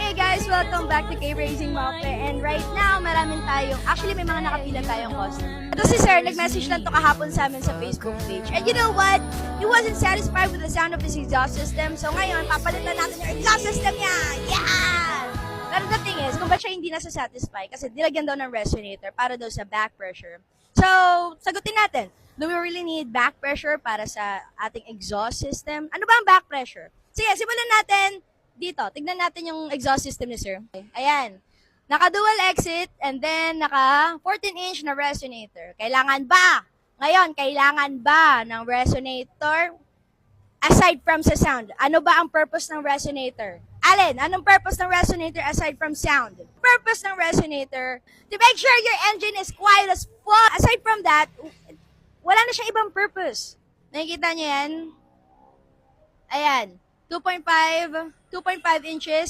Hey guys! Welcome back to Cave Racing Mape. And right now, actually may mga nakapila tayong customer. Ito si Sir, nag-message lang to kahapon sa amin sa Facebook page. And you know what? He wasn't satisfied with the sound of his exhaust system. So ngayon, papalitan natin yung exhaust system niya! Yeah! Pero the thing is, kung ba't siya hindi nasa-satisfy? Kasi nilagyan daw ng resonator para daw sa back pressure. So, sagutin natin. Do we really need back pressure para sa ating exhaust system? Ano ba ang back pressure? Sige, simulan natin dito. Tignan natin yung exhaust system ni Sir. Ayan. Naka-dual exit and then naka 14-inch na resonator. Kailangan ba? Ngayon, kailangan ba ng resonator aside from sa sound? Ano ba ang purpose ng resonator? Alin, anong purpose ng resonator aside from sound? Purpose ng resonator, to make sure your engine is quiet as fuck. Aside from that, wala na siyang ibang purpose. Nakikita niyo yan? Ayan. 2.5 inches